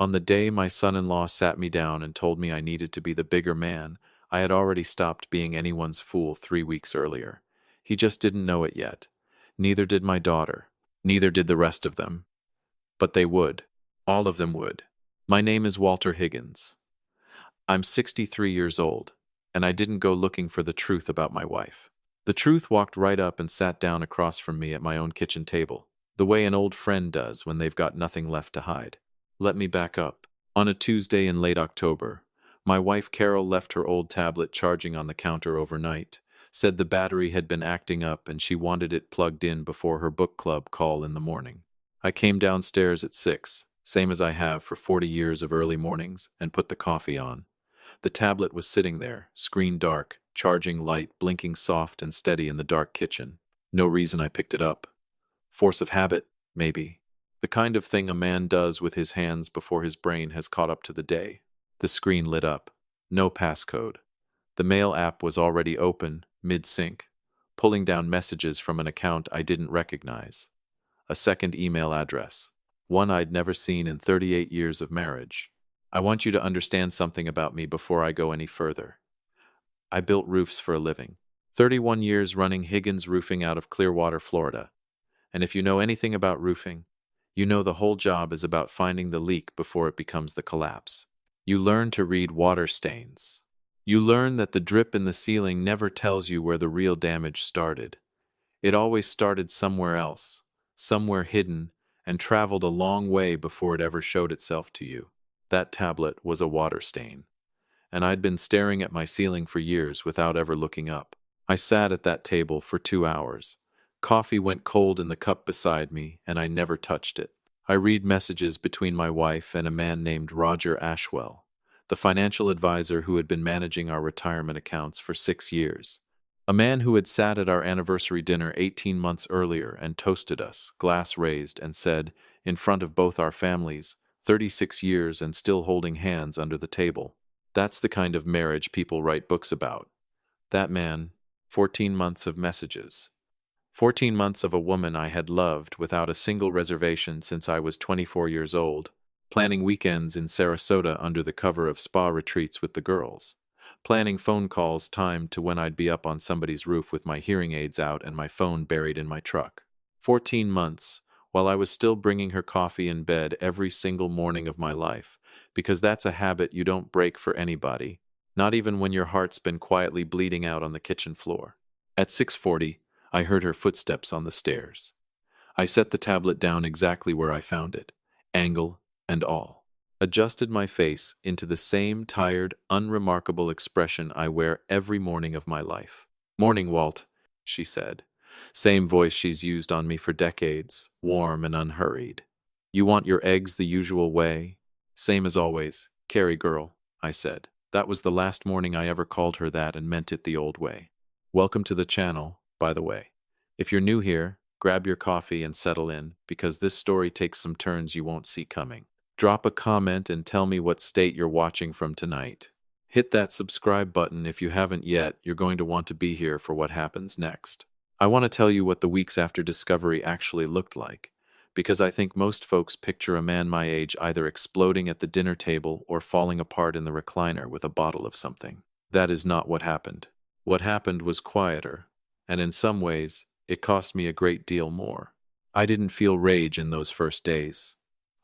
On the day my son-in-law sat me down and told me I needed to be the bigger man, I had already stopped being anyone's fool 3 weeks earlier. He just didn't know it yet. Neither did my daughter. Neither did the rest of them. But they would. All of them would. My name is Walter Higgins. I'm 63 years old, and I didn't go looking for the truth about my wife. The truth walked right up and sat down across from me at my own kitchen table, the way an old friend does when they've got nothing left to hide. Let me back up. On a Tuesday in late October, my wife Carol left her old tablet charging on the counter overnight, said the battery had been acting up and she wanted it plugged in before her book club call in the morning. I came downstairs at 6, same as I have for 40 years of early mornings, and put the coffee on. The tablet was sitting there, screen dark, charging light, blinking soft and steady in the dark kitchen. No reason I picked it up. Force of habit, maybe. The kind of thing a man does with his hands before his brain has caught up to the day. The screen lit up. No passcode. The mail app was already open, mid-sync, pulling down messages from an account I didn't recognize. A second email address. One I'd never seen in 38 years of marriage. I want you to understand something about me before I go any further. I built roofs for a living. 31 years running Higgins Roofing out of Clearwater, Florida. And if you know anything about roofing, you know the whole job is about finding the leak before it becomes the collapse. You learn to read water stains. You learn that the drip in the ceiling never tells you where the real damage started. It always started somewhere else, somewhere hidden, and traveled a long way before it ever showed itself to you. That tablet was a water stain, and I'd been staring at my ceiling for years without ever looking up. I sat at that table for 2 hours. Coffee went cold in the cup beside me, and I never touched it. I read messages between my wife and a man named Roger Ashwell, the financial advisor who had been managing our retirement accounts for 6 years. A man who had sat at our anniversary dinner 18 months earlier and toasted us, glass raised, and said, in front of both our families, 36 years and still holding hands under the table. That's the kind of marriage people write books about. That man, 14 months of messages. 14 months of a woman I had loved without a single reservation since I was 24 years old, planning weekends in Sarasota under the cover of spa retreats with the girls, planning phone calls timed to when I'd be up on somebody's roof with my hearing aids out and my phone buried in my truck. 14 months, while I was still bringing her coffee in bed every single morning of my life, because that's a habit you don't break for anybody, not even when your heart's been quietly bleeding out on the kitchen floor. At 6:40, I heard her footsteps on the stairs. I set the tablet down exactly where I found it, angle and all. Adjusted my face into the same tired, unremarkable expression I wear every morning of my life. "Morning, Walt," she said. Same voice she's used on me for decades, warm and unhurried. "You want your eggs the usual way?" "Same as always, Carrie girl," I said. That was the last morning I ever called her that and meant it the old way. Welcome to the channel, by the way. If you're new here, grab your coffee and settle in, because this story takes some turns you won't see coming. Drop a comment and tell me what state you're watching from tonight. Hit that subscribe button if you haven't yet. You're going to want to be here for what happens next. I want to tell you what the weeks after discovery actually looked like, because I think most folks picture a man my age either exploding at the dinner table or falling apart in the recliner with a bottle of something. That is not what happened. What happened was quieter, and in some ways, it cost me a great deal more. I didn't feel rage in those first days.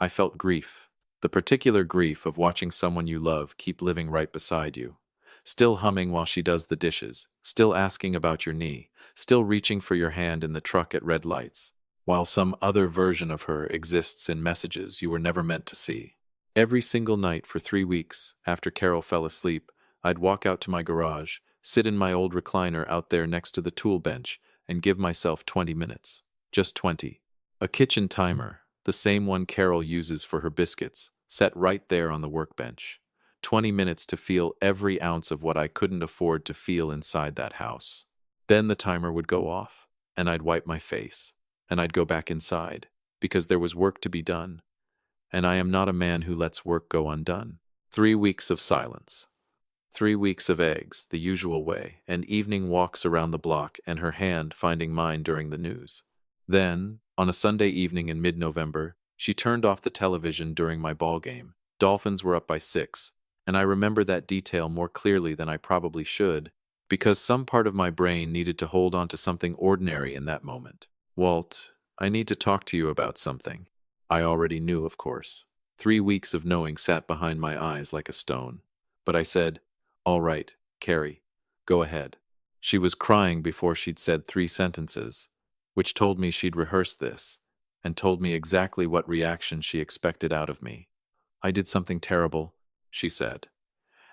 I felt grief. The particular grief of watching someone you love keep living right beside you. Still humming while she does the dishes, still asking about your knee, still reaching for your hand in the truck at red lights, while some other version of her exists in messages you were never meant to see. Every single night for 3 weeks, after Carol fell asleep, I'd walk out to my garage, sit in my old recliner out there next to the tool bench, and give myself 20 minutes. Just 20. A kitchen timer, the same one Carol uses for her biscuits, set right there on the workbench. 20 minutes to feel every ounce of what I couldn't afford to feel inside that house. Then the timer would go off, and I'd wipe my face, and I'd go back inside, because there was work to be done, and I am not a man who lets work go undone. 3 weeks of silence. 3 weeks of eggs, the usual way, and evening walks around the block and her hand finding mine during the news. Then, on a Sunday evening in mid-November, she turned off the television during my ball game, Dolphins were up by 6, and I remember that detail more clearly than I probably should, because some part of my brain needed to hold on to something ordinary in that moment. Walt, I need to talk to you about something. I already knew, of course. 3 weeks of knowing sat behind my eyes like a stone. But I said, "All right, Carrie, go ahead." She was crying before she'd said 3 sentences, which told me she'd rehearsed this, and told me exactly what reaction she expected out of me. "I did something terrible," she said,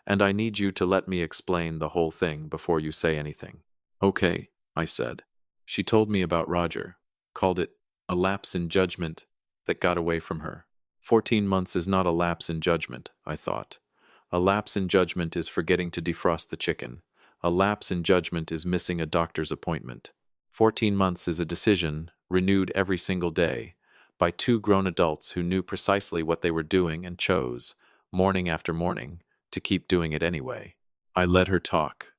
"and I need you to let me explain the whole thing before you say anything." "Okay," I said. She told me about Roger, called it a lapse in judgment that got away from her. 14 months is not a lapse in judgment, I thought. A lapse in judgment is forgetting to defrost the chicken. A lapse in judgment is missing a doctor's appointment. 14 months is a decision, renewed every single day, by 2 grown adults who knew precisely what they were doing and chose, morning after morning, to keep doing it anyway. I let her talk.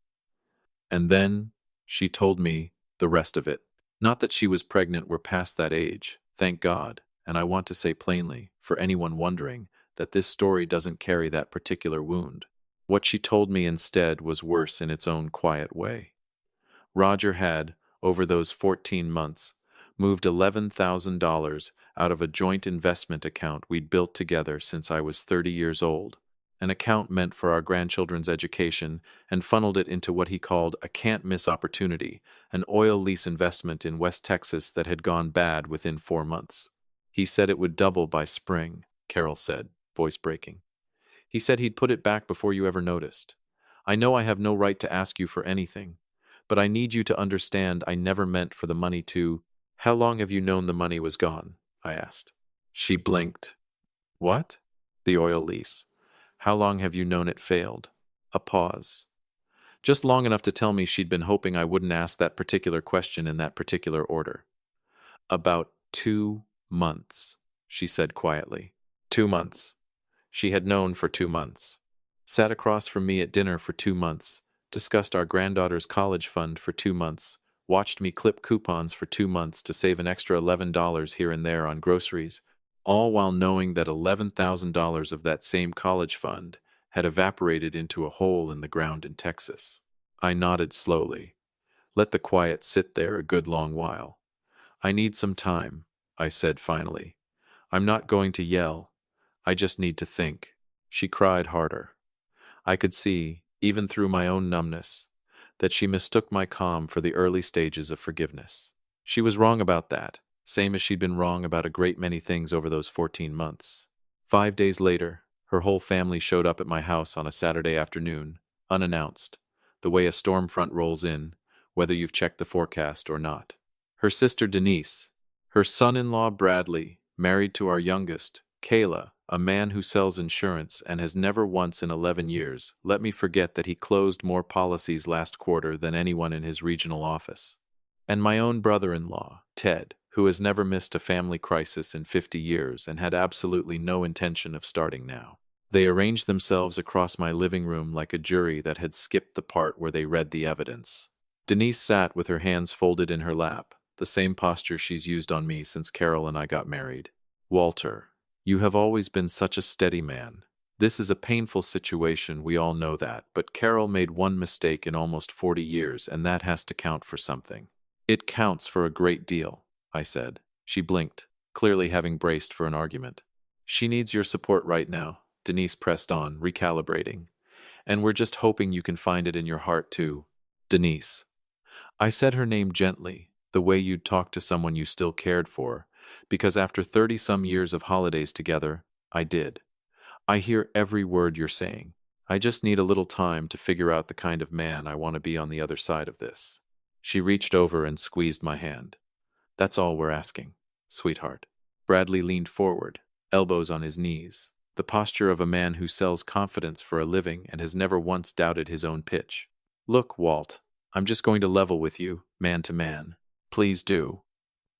And then she told me the rest of it. Not that she was pregnant, we're past that age, thank God, and I want to say plainly, for anyone wondering, that this story doesn't carry that particular wound. What she told me instead was worse in its own quiet way. Roger had, over those 14 months, moved $11,000 out of a joint investment account we'd built together since I was 30 years old, an account meant for our grandchildren's education, and funneled it into what he called a can't-miss opportunity, an oil lease investment in West Texas that had gone bad within 4 months. He said it would double by spring, Carol said, voice breaking. He said he'd put it back before you ever noticed. I know I have no right to ask you for anything, but I need you to understand I never meant for the money to— How long have you known the money was gone? I asked. She blinked. What? The oil lease. How long have you known it failed? A pause. Just long enough to tell me she'd been hoping I wouldn't ask that particular question in that particular order. About 2 months, she said quietly. 2 months. She had known for 2 months. Sat across from me at dinner for 2 months, discussed our granddaughter's college fund for 2 months, watched me clip coupons for 2 months to save an extra $11 here and there on groceries, all while knowing that $11,000 of that same college fund had evaporated into a hole in the ground in Texas. I nodded slowly. Let the quiet sit there a good long while. I need some time, I said finally. I'm not going to yell. I just need to think. She cried harder. I could see, even through my own numbness, that she mistook my calm for the early stages of forgiveness. She was wrong about that, same as she'd been wrong about a great many things over those 14 months. 5 days later, her whole family showed up at my house on a Saturday afternoon, unannounced, the way a storm front rolls in, whether you've checked the forecast or not. Her sister Denise, her son-in-law Bradley, married to our youngest, Kayla, a man who sells insurance and has never once in 11 years let me forget that he closed more policies last quarter than anyone in his regional office. And my own brother-in-law, Ted, who has never missed a family crisis in 50 years and had absolutely no intention of starting now. They arranged themselves across my living room like a jury that had skipped the part where they read the evidence. Denise sat with her hands folded in her lap, the same posture she's used on me since Carol and I got married. Walter, you have always been such a steady man. This is a painful situation, we all know that, but Carol made one mistake in almost 40 years, and that has to count for something. It counts for a great deal, I said. She blinked, clearly having braced for an argument. She needs your support right now, Denise pressed on, recalibrating. And we're just hoping you can find it in your heart to— Denise. I said her name gently, the way you'd talk to someone you still cared for, because after 30-some years of holidays together, I did. I hear every word you're saying. I just need a little time to figure out the kind of man I want to be on the other side of this. She reached over and squeezed my hand. That's all we're asking, sweetheart. Bradley leaned forward, elbows on his knees, the posture of a man who sells confidence for a living and has never once doubted his own pitch. Look, Walt, I'm just going to level with you, man to man. Please do,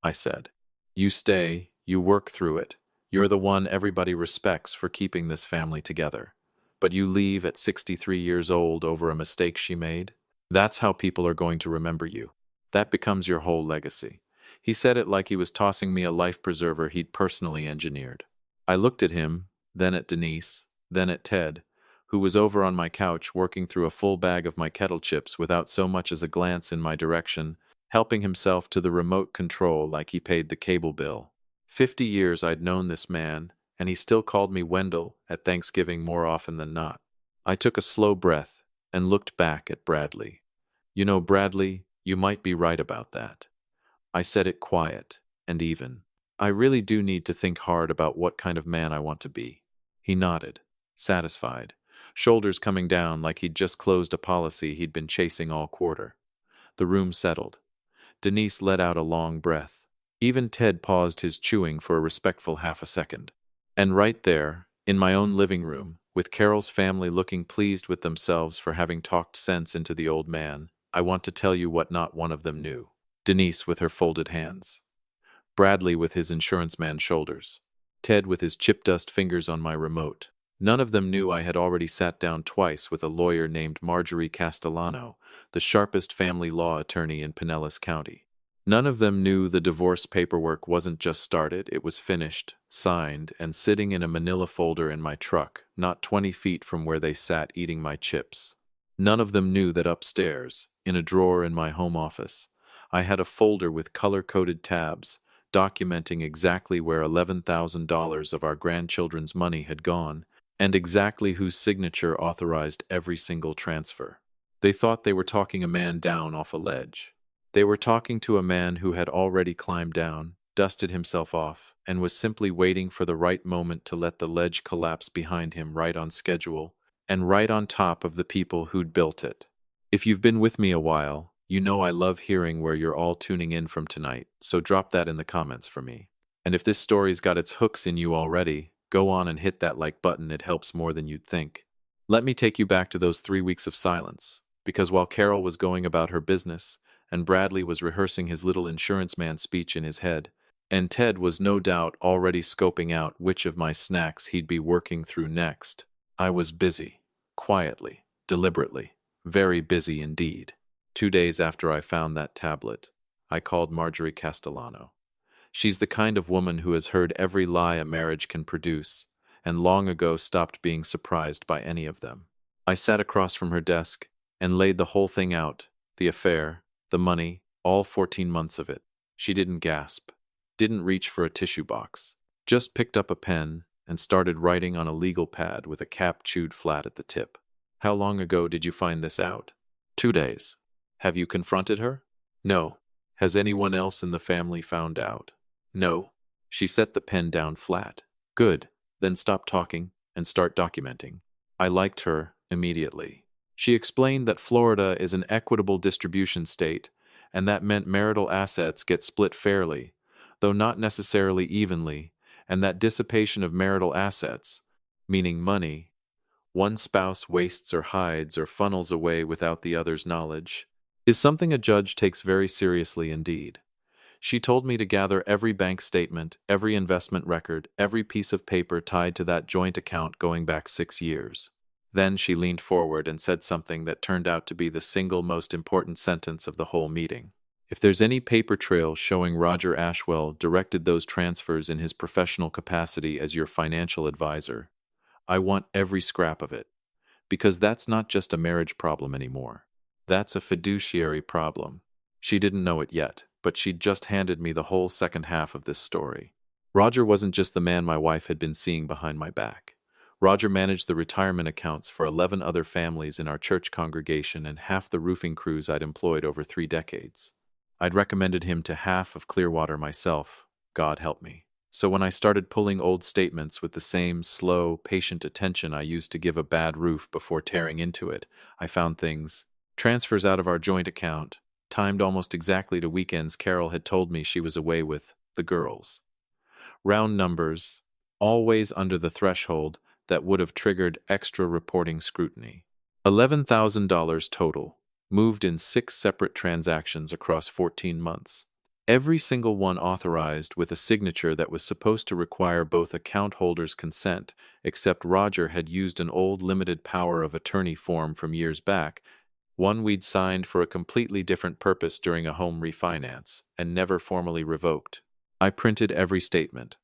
I said. You stay, you work through it. You're the one everybody respects for keeping this family together. But you leave at 63 years old over a mistake she made? That's how people are going to remember you. That becomes your whole legacy. He said it like he was tossing me a life preserver he'd personally engineered. I looked at him, then at Denise, then at Ted, who was over on my couch working through a full bag of my kettle chips without so much as a glance in my direction, helping himself to the remote control like he paid the cable bill. 50 years I'd known this man, and he still called me Wendell at Thanksgiving more often than not. I took a slow breath and looked back at Bradley. You know, Bradley, you might be right about that. I said it quiet and even. I really do need to think hard about what kind of man I want to be. He nodded, satisfied, shoulders coming down like he'd just closed a policy he'd been chasing all quarter. The room settled. Denise let out a long breath. Even Ted paused his chewing for a respectful half a second. And right there, in my own living room, with Carol's family looking pleased with themselves for having talked sense into the old man, I want to tell you what not one of them knew. Denise with her folded hands. Bradley with his insurance man's shoulders. Ted with his chip dust fingers on my remote. None of them knew I had already sat down twice with a lawyer named Marjorie Castellano, the sharpest family law attorney in Pinellas County. None of them knew the divorce paperwork wasn't just started, it was finished, signed, and sitting in a manila folder in my truck, not 20 feet from where they sat eating my chips. None of them knew that upstairs, in a drawer in my home office, I had a folder with color-coded tabs, documenting exactly where $11,000 of our grandchildren's money had gone, and exactly whose signature authorized every single transfer. They thought they were talking a man down off a ledge. They were talking to a man who had already climbed down, dusted himself off, and was simply waiting for the right moment to let the ledge collapse behind him right on schedule, and right on top of the people who'd built it. If you've been with me a while, you know I love hearing where you're all tuning in from tonight, so drop that in the comments for me. And if this story's got its hooks in you already, go on and hit that like button, it helps more than you'd think. Let me take you back to those 3 weeks of silence, because while Carol was going about her business, and Bradley was rehearsing his little insurance man speech in his head, and Ted was no doubt already scoping out which of my snacks he'd be working through next, I was busy, quietly, deliberately, very busy indeed. 2 days after I found that tablet, I called Marjorie Castellano. She's the kind of woman who has heard every lie a marriage can produce, and long ago stopped being surprised by any of them. I sat across from her desk and laid the whole thing out, the affair, the money, all 14 months of it. She didn't gasp, didn't reach for a tissue box, just picked up a pen and started writing on a legal pad with a cap chewed flat at the tip. How long ago did you find this out? 2 days. Have you confronted her? No. Has anyone else in the family found out? No. She set the pen down flat. Good. Then stop talking and start documenting. I liked her immediately. She explained that Florida is an equitable distribution state, and that meant marital assets get split fairly, though not necessarily evenly, and that dissipation of marital assets, meaning money, one spouse wastes or hides or funnels away without the other's knowledge, is something a judge takes very seriously indeed. She told me to gather every bank statement, every investment record, every piece of paper tied to that joint account going back 6 years. Then she leaned forward and said something that turned out to be the single most important sentence of the whole meeting. If there's any paper trail showing Roger Ashwell directed those transfers in his professional capacity as your financial advisor, I want every scrap of it. Because that's not just a marriage problem anymore. That's a fiduciary problem. She didn't know it yet, but she'd just handed me the whole second half of this story. Roger wasn't just the man my wife had been seeing behind my back. Roger managed the retirement accounts for 11 other families in our church congregation and half the roofing crews I'd employed over 3 decades. I'd recommended him to half of Clearwater myself, God help me. So when I started pulling old statements with the same slow, patient attention I used to give a bad roof before tearing into it, I found things. Transfers out of our joint account, timed almost exactly to weekends Carol had told me she was away with the girls. Round numbers, always under the threshold that would have triggered extra reporting scrutiny. $11,000 total, moved in 6 separate transactions across 14 months. Every single one authorized with a signature that was supposed to require both account holders' consent, except Roger had used an old limited power of attorney form from years back, one we'd signed for a completely different purpose during a home refinance, and never formally revoked. I printed every statement.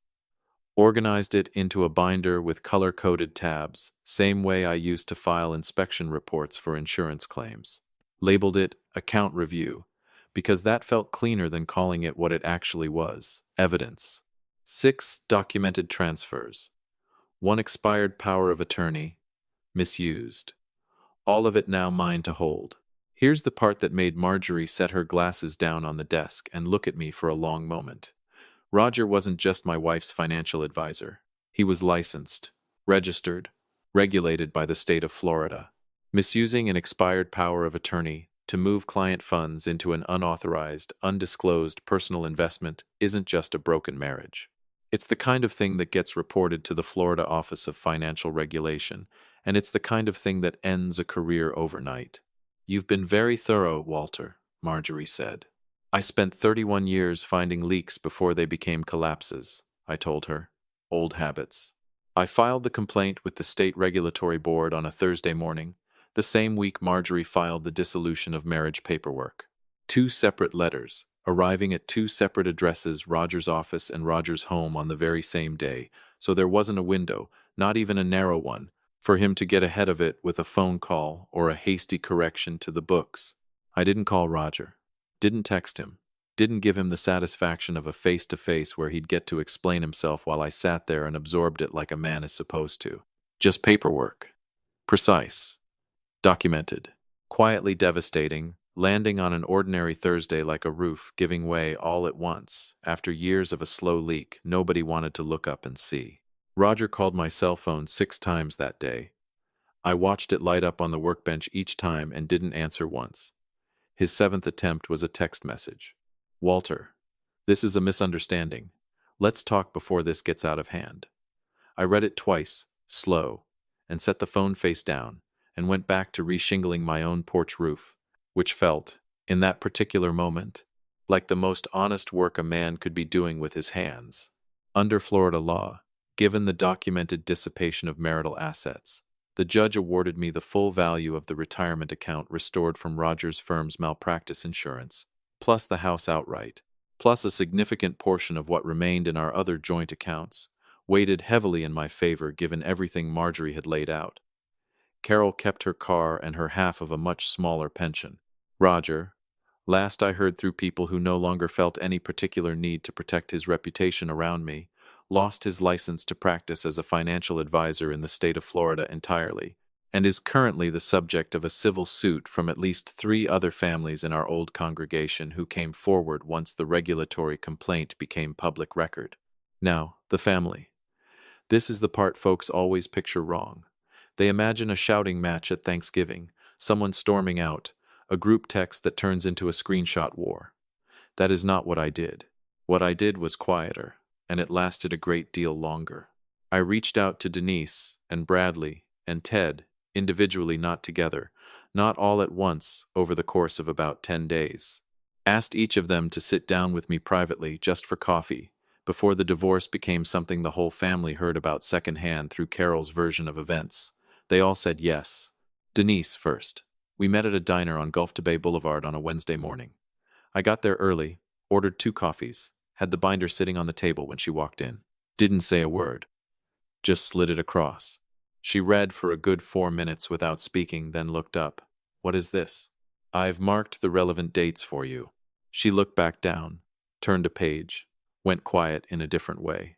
organized it into a binder with color-coded tabs, same way I used to file inspection reports for insurance claims. Labeled it Account Review, because that felt cleaner than calling it what it actually was, evidence. 6 documented transfers. 1 expired power of attorney, misused. All of it now mine to hold. Here's the part that made Marjorie set her glasses down on the desk and look at me for a long moment. Roger wasn't just my wife's financial advisor. He was licensed, registered, regulated by the state of Florida. Misusing an expired power of attorney to move client funds into an unauthorized, undisclosed personal investment isn't just a broken marriage. It's the kind of thing that gets reported to the Florida Office of Financial Regulation, and it's the kind of thing that ends a career overnight. You've been very thorough, Walter, Marjorie said. I spent 31 years finding leaks before they became collapses, I told her. Old habits. I filed the complaint with the state regulatory board on a Thursday morning, the same week Marjorie filed the dissolution of marriage paperwork. 2 separate letters, arriving at 2 separate addresses, Roger's office and Roger's home, on the very same day, so there wasn't a window, not even a narrow one, for him to get ahead of it with a phone call or a hasty correction to the books. I didn't call Roger. Didn't text him. Didn't give him the satisfaction of a face-to-face where he'd get to explain himself while I sat there and absorbed it like a man is supposed to. Just paperwork. Precise. Documented. Quietly devastating, landing on an ordinary Thursday like a roof, giving way all at once. After years of a slow leak, nobody wanted to look up and see. Roger called my cell phone 6 times that day. I watched it light up on the workbench each time and didn't answer once. His 7th attempt was a text message. Walter, this is a misunderstanding. Let's talk before this gets out of hand. I read it twice, slow, and set the phone face down, and went back to reshingling my own porch roof, which felt, in that particular moment, like the most honest work a man could be doing with his hands. Under Florida law, given the documented dissipation of marital assets, the judge awarded me the full value of the retirement account restored from Roger's firm's malpractice insurance, plus the house outright, plus a significant portion of what remained in our other joint accounts, weighted heavily in my favor given everything Marjorie had laid out. Carol kept her car and her half of a much smaller pension. Roger, last I heard through people who no longer felt any particular need to protect his reputation around me, lost his license to practice as a financial advisor in the state of Florida entirely, and is currently the subject of a civil suit from at least 3 other families in our old congregation who came forward once the regulatory complaint became public record. Now, the family. This is the part folks always picture wrong. They imagine a shouting match at Thanksgiving, someone storming out, a group text that turns into a screenshot war. That is not what I did. What I did was quieter, and it lasted a great deal longer. I reached out to Denise and Bradley and Ted, individually, not together, not all at once, over the course of about 10 days. Asked each of them to sit down with me privately, just for coffee, before the divorce became something the whole family heard about secondhand through Carol's version of events. They all said yes. Denise first. We met at a diner on Gulf to Bay Boulevard on a Wednesday morning. I got there early, ordered 2 coffees, had the binder sitting on the table when she walked in. Didn't say a word. Just slid it across. She read for a good 4 minutes without speaking, then looked up. What is this? I've marked the relevant dates for you. She looked back down, turned a page, went quiet in a different way.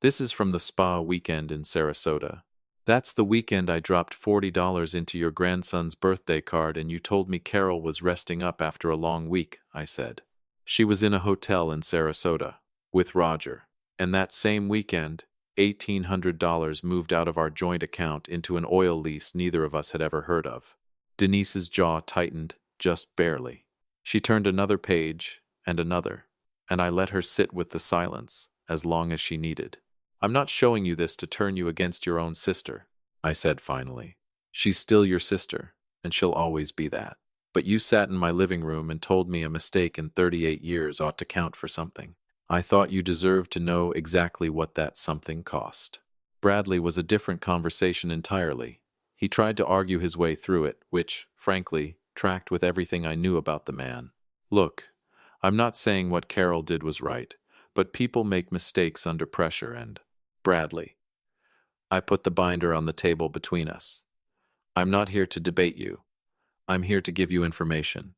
This is from the spa weekend in Sarasota. That's the weekend I dropped $40 into your grandson's birthday card and you told me Carol was resting up after a long week, I said. She was in a hotel in Sarasota, with Roger. And that same weekend, $1,800 moved out of our joint account into an oil lease neither of us had ever heard of. Denise's jaw tightened, just barely. She turned another page, and another, and I let her sit with the silence as long as she needed. I'm not showing you this to turn you against your own sister, I said finally. She's still your sister, and she'll always be that. But you sat in my living room and told me a mistake in 38 years ought to count for something. I thought you deserved to know exactly what that something cost. Bradley was a different conversation entirely. He tried to argue his way through it, which, frankly, tracked with everything I knew about the man. Look, I'm not saying what Carol did was right, but people make mistakes under pressure and Bradley. I put the binder on the table between us. I'm not here to debate you. I'm here to give you information.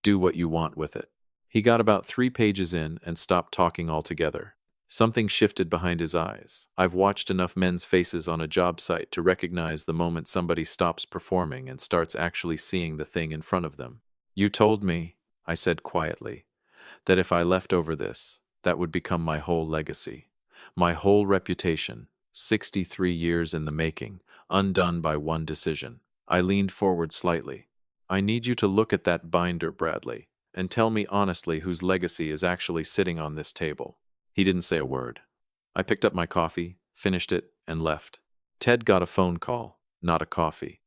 Do what you want with it. He got about 3 pages in and stopped talking altogether. Something shifted behind his eyes. I've watched enough men's faces on a job site to recognize the moment somebody stops performing and starts actually seeing the thing in front of them. You told me, I said quietly, that if I left over this, that would become my whole legacy. My whole reputation, 63 years in the making, undone by one decision. I leaned forward slightly. I need you to look at that binder, Bradley, and tell me honestly whose legacy is actually sitting on this table. He didn't say a word. I picked up my coffee, finished it, and left. Ted got a phone call, not a coffee,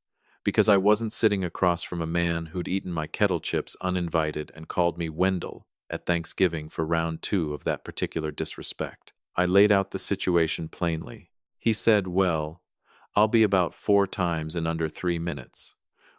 because I wasn't sitting across from a man who'd eaten my kettle chips uninvited and called me Wendell at Thanksgiving for round 2 of that particular disrespect. I laid out the situation plainly. He said, well, I'll be about 4 times in under 3 minutes,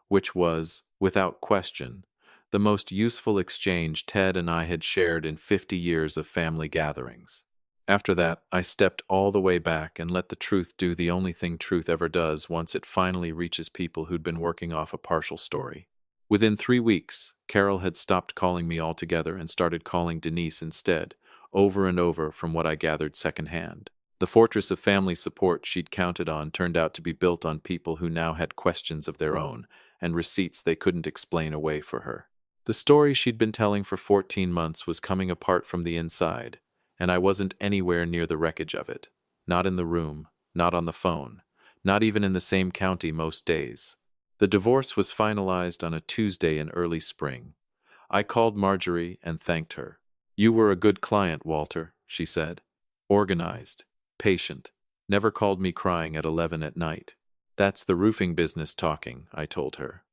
which was, without question, the most useful exchange Ted and I had shared in 50 years of family gatherings. After that, I stepped all the way back and let the truth do the only thing truth ever does once it finally reaches people who'd been working off a partial story. Within 3 weeks, Carol had stopped calling me altogether and started calling Denise instead, over and over from what I gathered secondhand. The fortress of family support she'd counted on turned out to be built on people who now had questions of their own and receipts they couldn't explain away for her. The story she'd been telling for 14 months was coming apart from the inside, and I wasn't anywhere near the wreckage of it. Not in the room, not on the phone, not even in the same county most days. The divorce was finalized on a Tuesday in early spring. I called Marjorie and thanked her. You were a good client, Walter, she said. Organized, patient, never called me crying at 11 at night. That's the roofing business talking, I told her.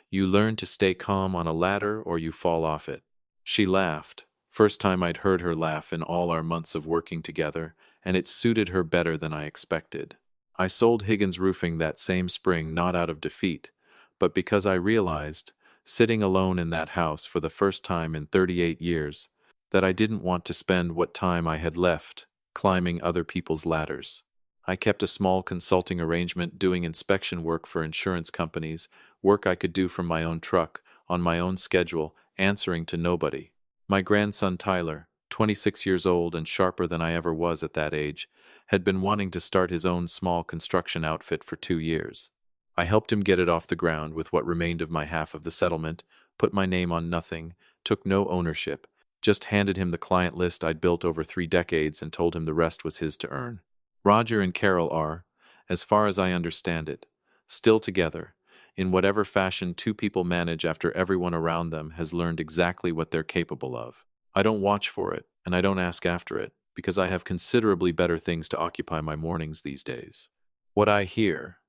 You learn to stay calm on a ladder or you fall off it. She laughed. First time I'd heard her laugh in all our months of working together, and it suited her better than I expected. I sold Higgins Roofing that same spring not out of defeat, but because I realized, sitting alone in that house for the first time in 38 years, that I didn't want to spend what time I had left climbing other people's ladders. I kept a small consulting arrangement doing inspection work for insurance companies, work I could do from my own truck, on my own schedule, answering to nobody. My grandson Tyler, 26 years old and sharper than I ever was at that age, had been wanting to start his own small construction outfit for 2 years. I helped him get it off the ground with what remained of my half of the settlement, put my name on nothing, took no ownership, just handed him the client list I'd built over 3 decades and told him the rest was his to earn. Roger and Carol are, as far as I understand it, still together, in whatever fashion 2 people manage after everyone around them has learned exactly what they're capable of. I don't watch for it, and I don't ask after it, because I have considerably better things to occupy my mornings these days. What I hear,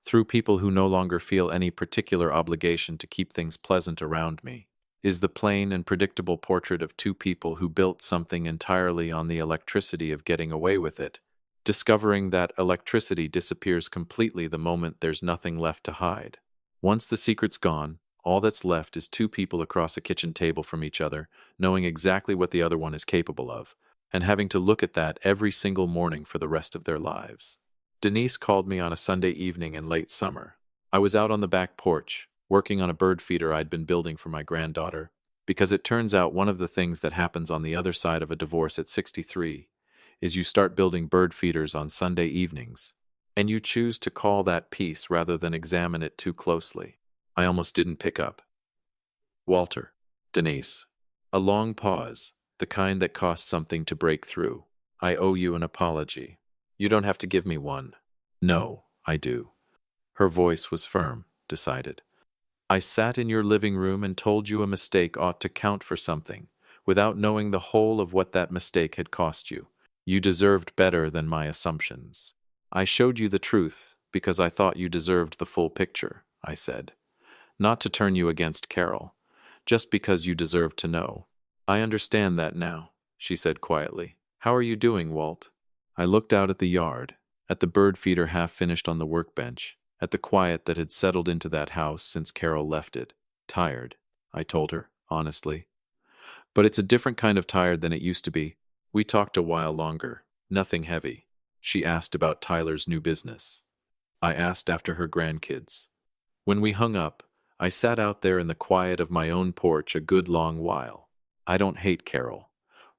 through people who no longer feel any particular obligation to keep things pleasant around me, is the plain and predictable portrait of 2 people who built something entirely on the electricity of getting away with it, discovering that electricity disappears completely the moment there's nothing left to hide. Once the secret's gone, all that's left is 2 people across a kitchen table from each other, knowing exactly what the other one is capable of, and having to look at that every single morning for the rest of their lives. Denise called me on a Sunday evening in late summer. I was out on the back porch, working on a bird feeder I'd been building for my granddaughter, because it turns out one of the things that happens on the other side of a divorce at 63 is you start building bird feeders on Sunday evenings, and you choose to call that piece rather than examine it too closely. I almost didn't pick up. Walter. Denise. A long pause, the kind that costs something to break through. I owe you an apology. You don't have to give me one. No, I do. Her voice was firm, decided. I sat in your living room and told you a mistake ought to count for something, without knowing the whole of what that mistake had cost you. You deserved better than my assumptions. I showed you the truth because I thought you deserved the full picture, I said. Not to turn you against Carol, just because you deserved to know. I understand that now, she said quietly. How are you doing, Walt? I looked out at the yard, at the bird feeder half finished on the workbench, at the quiet that had settled into that house since Carol left it. Tired, I told her, honestly. But it's a different kind of tired than it used to be. We talked a while longer. Nothing heavy. She asked about Tyler's new business. I asked after her grandkids. When we hung up, I sat out there in the quiet of my own porch a good long while. I don't hate Carol.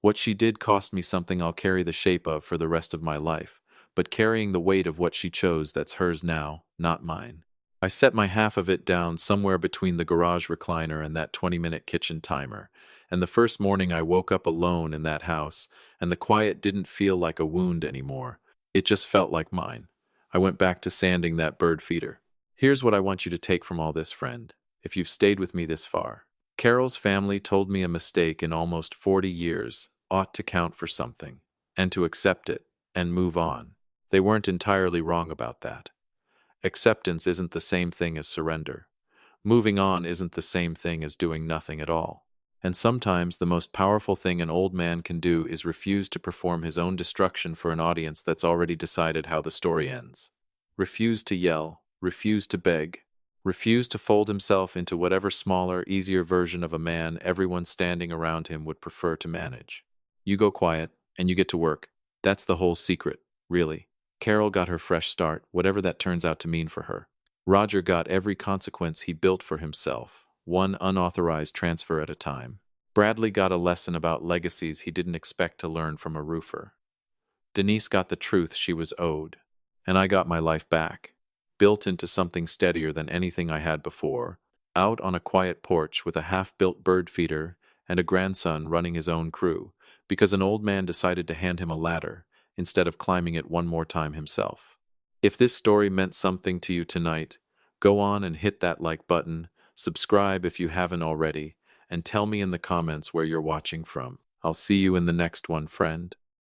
What she did cost me something I'll carry the shape of for the rest of my life, but carrying the weight of what she chose that's hers now, not mine. I set my half of it down somewhere between the garage recliner and that 20-minute kitchen timer, and the first morning I woke up alone in that house, and the quiet didn't feel like a wound anymore. It just felt like mine. I went back to sanding that bird feeder. Here's what I want you to take from all this, friend, if you've stayed with me this far. Carol's family told me a mistake in almost 40 years ought to count for something, and to accept it, and move on. They weren't entirely wrong about that. Acceptance isn't the same thing as surrender. Moving on isn't the same thing as doing nothing at all. And sometimes the most powerful thing an old man can do is refuse to perform his own destruction for an audience that's already decided how the story ends. Refuse to yell, refuse to beg, refuse to fold himself into whatever smaller, easier version of a man everyone standing around him would prefer to manage. You go quiet, and you get to work. That's the whole secret, really. Carol got her fresh start, whatever that turns out to mean for her. Roger got every consequence he built for himself, one unauthorized transfer at a time. Bradley got a lesson about legacies he didn't expect to learn from a roofer. Denise got the truth she was owed, and I got my life back, built into something steadier than anything I had before, out on a quiet porch with a half-built bird feeder and a grandson running his own crew, because an old man decided to hand him a ladder instead of climbing it one more time himself. If this story meant something to you tonight, go on and hit that like button, subscribe if you haven't already, and tell me in the comments where you're watching from. I'll see you in the next one, friend.